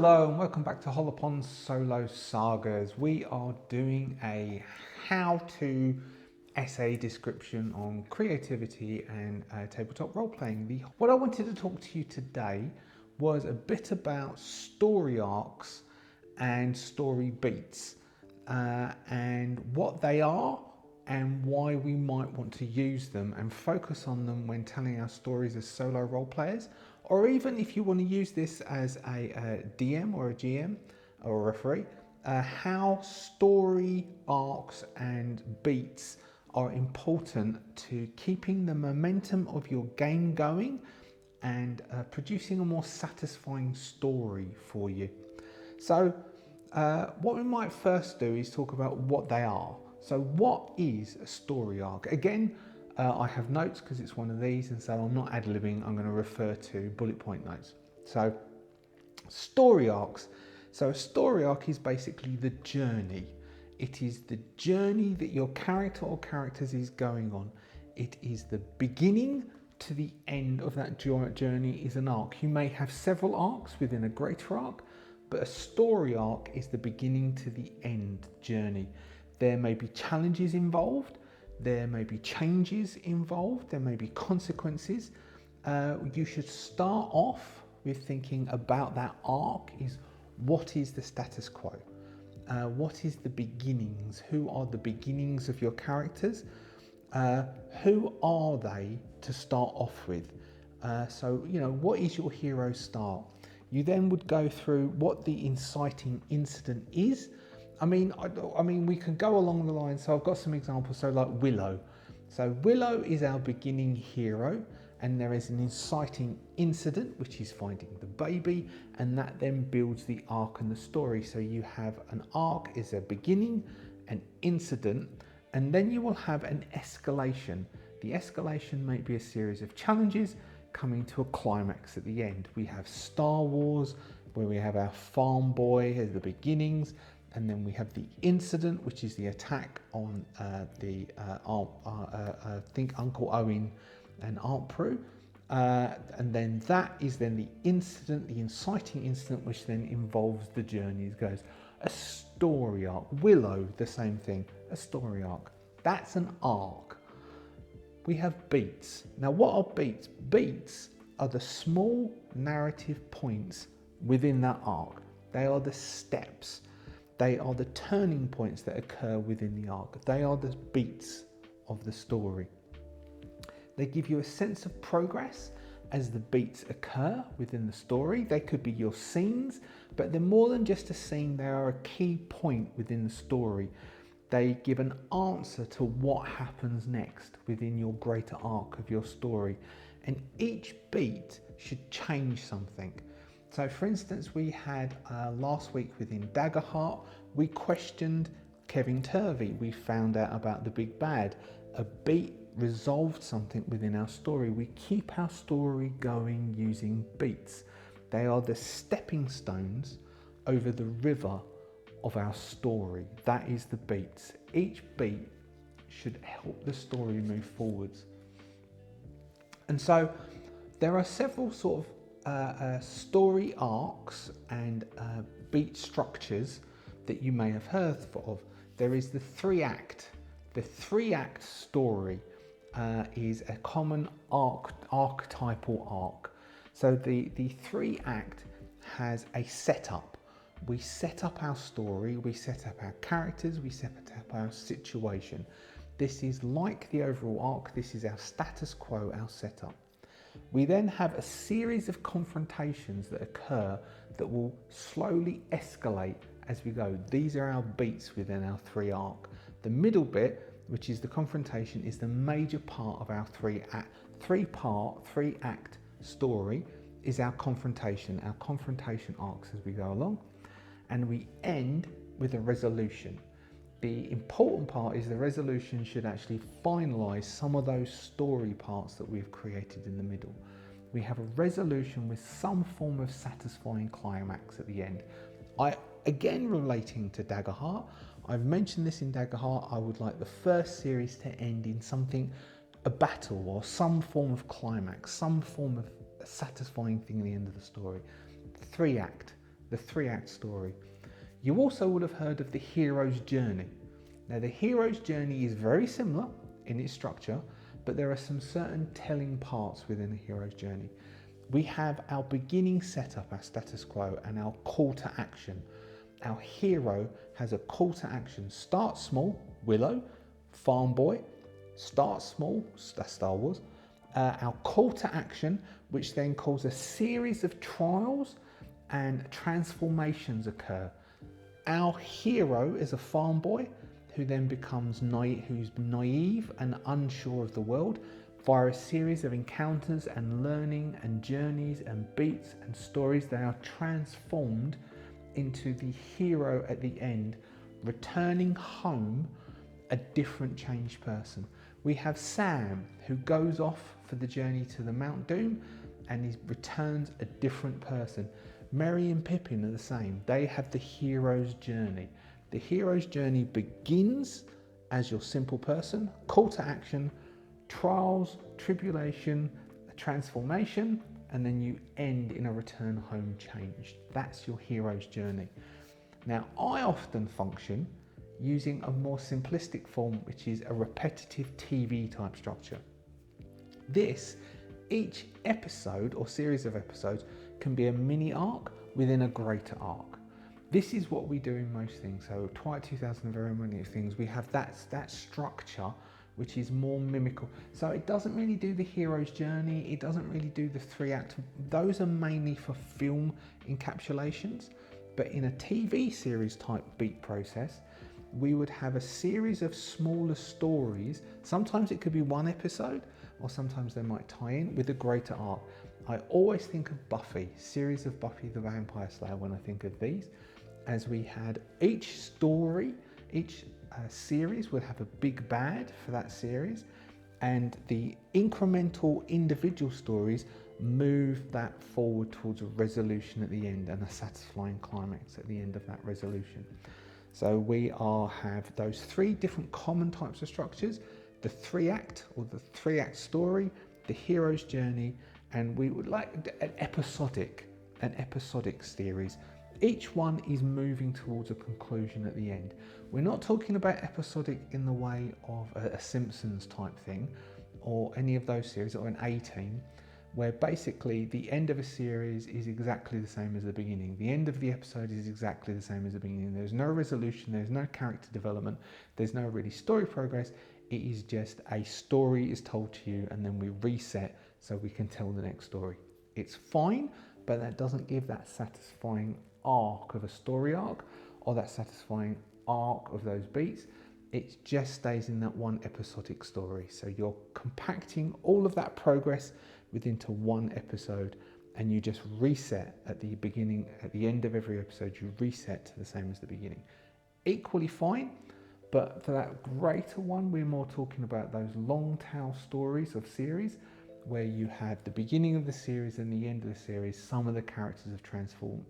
Hello and welcome back to Hollowponds Solo Sagas. We are doing a how-to essay description on creativity and tabletop role-playing. What I wanted to talk to you today was a bit about story arcs and story beats and what they are and why we might want to use them and focus on them when telling our stories as solo role players, or even if you want to use this as a DM or a GM or a referee, how story arcs and beats are important to keeping the momentum of your game going and producing a more satisfying story for you. So what we might first do is talk about what they are. So what is a story arc? Again, I have notes because it's one of these, and so I'm not ad-libbing, I'm going to refer to bullet point notes. So story arcs. So a story arc is basically the journey. It is the journey that your character or characters is going on. It is the beginning to the end of that journey is an arc. You may have several arcs within a greater arc, but a story arc is the beginning to the end journey. There may be challenges involved, there may be changes involved, there may be consequences. You should start off with thinking about that arc is what is the status quo? What is the beginnings? Who are the beginnings of your characters? Who are they to start off with? So, what is your hero's start? You then would go through what the inciting incident is. I mean, we can go along the line. So I've got some examples. So like Willow. So Willow is our beginning hero, and there is an inciting incident, which is finding the baby, and that then builds the arc and the story. So you have an arc is a beginning, an incident, and then you will have an escalation. The escalation may be a series of challenges coming to a climax at the end. We have Star Wars, where we have our farm boy as the beginnings, and then we have the incident, which is the attack on I think Uncle Owen and Aunt Prue, and then that is then the incident, the inciting incident, which then involves the journey. It goes a story arc. Willow, the same thing, a story arc. That's an arc. We have beats. Now, what are beats? Beats are the small narrative points within that arc. They are the steps. They are the turning points that occur within the arc. They are the beats of the story. They give you a sense of progress as the beats occur within the story. They could be your scenes, but they're more than just a scene. They are a key point within the story. They give an answer to what happens next within your greater arc of your story. And each beat should change something. So for instance, we had last week within Daggerheart, we questioned Kevin Turvey. We found out about the big bad. A beat resolved something within our story. We keep our story going using beats. They are the stepping stones over the river of our story. That is the beats. Each beat should help the story move forwards. And so there are several sort of story arcs and beat structures that you may have heard of. There is the three-act. The three-act story is a common archetypal arc. So the three-act has a setup. We set up our story, we set up our characters, we set up our situation. This is like the overall arc. This is our status quo, our setup. We then have a series of confrontations that occur that will slowly escalate as we go. These are our beats within our three arc. The middle bit, which is the confrontation, is the major part of our three-act story, is our confrontation arcs as we go along. And we end with a resolution. The important part is the resolution should actually finalize some of those story parts that we've created in the middle. We have a resolution with some form of satisfying climax at the end. Again, relating to Daggerheart, I've mentioned this in Daggerheart, I would like the first series to end in something, a battle or some form of climax, some form of satisfying thing at the end of the story. Three-act. the 3-act story. You also would have heard of the hero's journey. Now, the hero's journey is very similar in its structure, but there are some certain telling parts within the hero's journey. We have our beginning setup, our status quo, and our call to action. Our hero has a call to action. Start small, Willow, farm boy. Start small, that's Star Wars. Our call to action, which then calls a series of trials and transformations occur. Our hero is a farm boy who then becomes who's naive and unsure of the world via a series of encounters and learning and journeys and beats and stories. They are transformed into the hero at the end, returning home a different changed person. We have Sam, who goes off for the journey to the Mount Doom and he returns a different person. Merry and Pippin are the same. They have the hero's journey. The hero's journey begins as your simple person, call to action, trials, tribulation, a transformation, and then you end in a return home changed. That's your hero's journey. Now, I often function using a more simplistic form, which is a repetitive TV type structure. Each episode or series of episodes can be a mini arc within a greater arc. This is what we do in most things. So Twilight 2000 and very many things, we have that structure which is more mimical. So it doesn't really do the hero's journey, it doesn't really do the 3-act. Those are mainly for film encapsulations. But in a TV series type beat process, we would have a series of smaller stories. Sometimes it could be one episode, or sometimes they might tie in with a greater arc. I always think of Buffy, series of Buffy the Vampire Slayer when I think of these, as we had each story, each series would have a big bad for that series, and the incremental individual stories move that forward towards a resolution at the end and a satisfying climax at the end of that resolution. So we have those 3 different common types of structures: the 3-act or the 3-act story, the hero's journey, and we would like an episodic series. Each one is moving towards a conclusion at the end. We're not talking about episodic in the way of a Simpsons type thing or any of those series, or an A-Team, where basically the end of a series is exactly the same as the beginning. The end of the episode is exactly the same as the beginning. There's no resolution, there's no character development, there's no really story progress. It is just a story is told to you and then we reset so we can tell the next story. It's fine, but that doesn't give that satisfying arc of a story arc or that satisfying arc of those beats. It just stays in that one episodic story. So you're compacting all of that progress into one episode, and you just reset at the beginning, at the end of every episode, you reset to the same as the beginning. Equally fine, but for that greater one, we're more talking about those long tail stories of series where you have the beginning of the series and the end of the series. Some of the characters have transformed.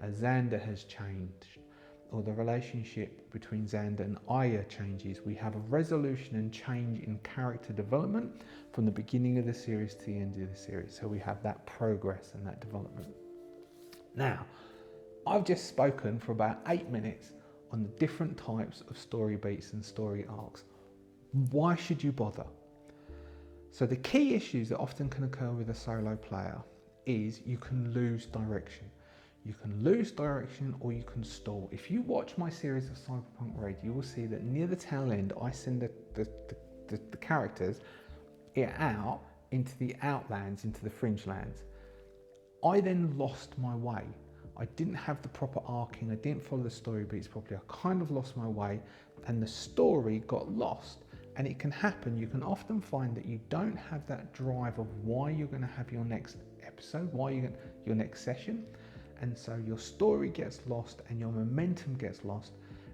Xander has changed, or the relationship between Xander and Aya changes. We have a resolution and change in character development from the beginning of the series to the end of the series. So we have that progress and that development. Now, I've just spoken for about 8 minutes on the different types of story beats and story arcs. Why should you bother? So the key issues that often can occur with a solo player is you can lose direction. You can lose direction or you can stall. If you watch my series of Cyberpunk Raid, you will see that near the tail end, I send the characters out into the outlands, into the fringe lands. I then lost my way. I didn't have the proper arcing. I didn't follow the story beats properly. I kind of lost my way and the story got lost. And it can happen. You can often find that you don't have that drive of why you're going to have your next episode, your next session. And so your story gets lost and your momentum gets lost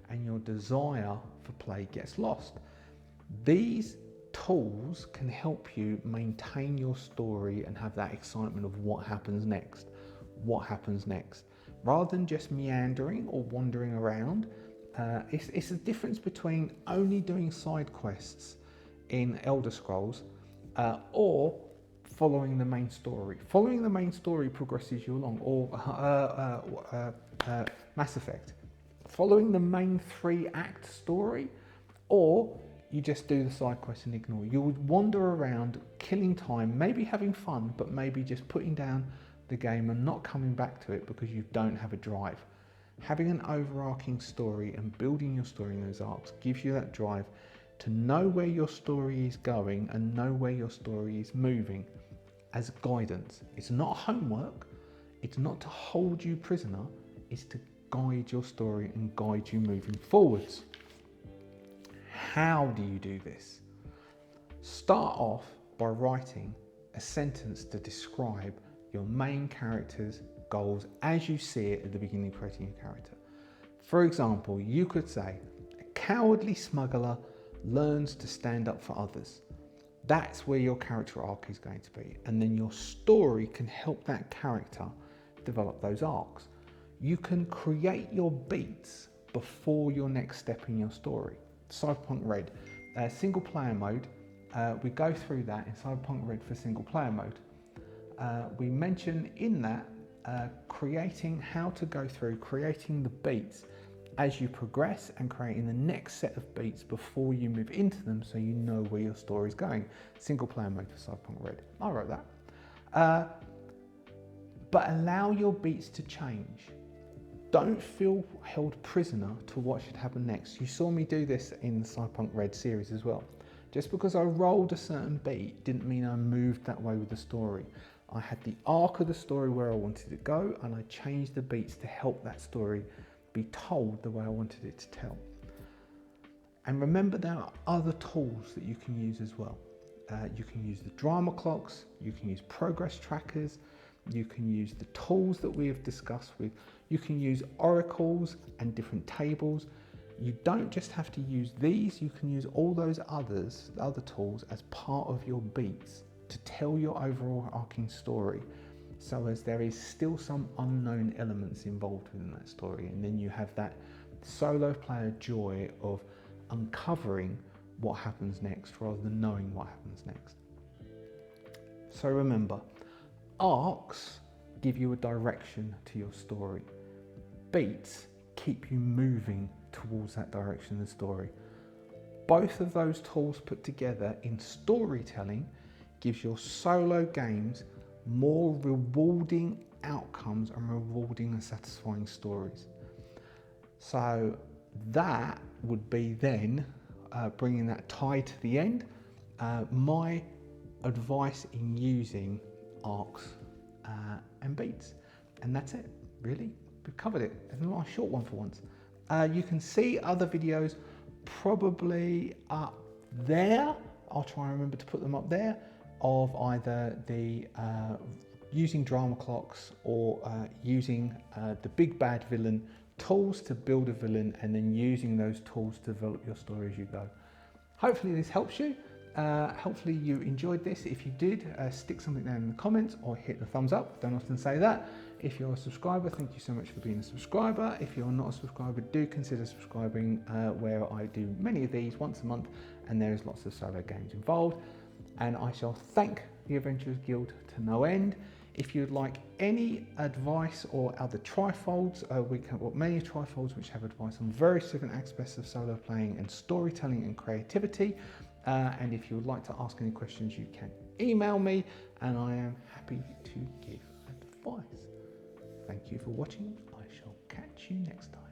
and your desire for play gets lost. These tools can help you maintain your story and have that excitement of what happens next. Rather than just meandering or wandering around, it's a difference between only doing side quests in Elder Scrolls or following the main story. Following the main story progresses you along, or Mass Effect. Following the main 3-act story, or you just do the side quest and ignore. You would wander around, killing time, maybe having fun, but maybe just putting down the game and not coming back to it because you don't have a drive. Having an overarching story and building your story in those arcs gives you that drive to know where your story is going and know where your story is moving as guidance. It's not homework, it's not to hold you prisoner, it's to guide your story and guide you moving forwards. How do you do this? Start off by writing a sentence to describe your main character's goals as you see it at the beginning of creating your character. For example, you could say, a cowardly smuggler learns to stand up for others. That's where your character arc is going to be. And then your story can help that character develop those arcs. You can create your beats before your next step in your story. Cyberpunk Red, single player mode. We go through that in Cyberpunk Red for single player mode. We mention in that creating how to go through creating the beats as you progress and creating the next set of beats before you move into them so you know where your story is going. Single player mode for Cyberpunk Red. I wrote that. But allow your beats to change. Don't feel held prisoner to what should happen next. You saw me do this in the Cyberpunk Red series as well. Just because I rolled a certain beat didn't mean I moved that way with the story. I had the arc of the story where I wanted it to go, and I changed the beats to help that story be told the way I wanted it to tell. And remember, there are other tools that you can use as well. You can use the drama clocks, you can use progress trackers, you can use the tools that we have discussed with, you can use oracles and different tables. You don't just have to use these, you can use all those other tools as part of your beats to tell your overall arcing story, so as there is still some unknown elements involved within that story, and then you have that solo player joy of uncovering what happens next rather than knowing what happens next. So remember, arcs give you a direction to your story. Beats keep you moving towards that direction of the story. Both of those tools put together in storytelling gives your solo games more rewarding outcomes and rewarding and satisfying stories. So that would be then, bringing that tie to the end, my advice in using arcs and beats. And that's it, really. We've covered it. It's a nice short one for once. You can see other videos probably up there. I'll try and remember to put them up there, of either the using drama clocks or using the big bad villain tools to build a villain, and then using those tools to develop your story as you go. Hopefully this helps you. Hopefully you enjoyed this. If you did, stick something down in the comments or hit the thumbs up. Don't often say that. If you're a subscriber, thank you so much for being a subscriber. If you're not a subscriber, do consider subscribing, where I do many of these once a month, and there is lots of solo games involved. And I shall thank the Adventurers Guild to no end. If you'd like any advice or other trifolds, we have got many trifolds which have advice on various different aspects of solo playing and storytelling and creativity. And if you would like to ask any questions, you can email me, and I am happy to give advice. Thank you for watching. I shall catch you next time.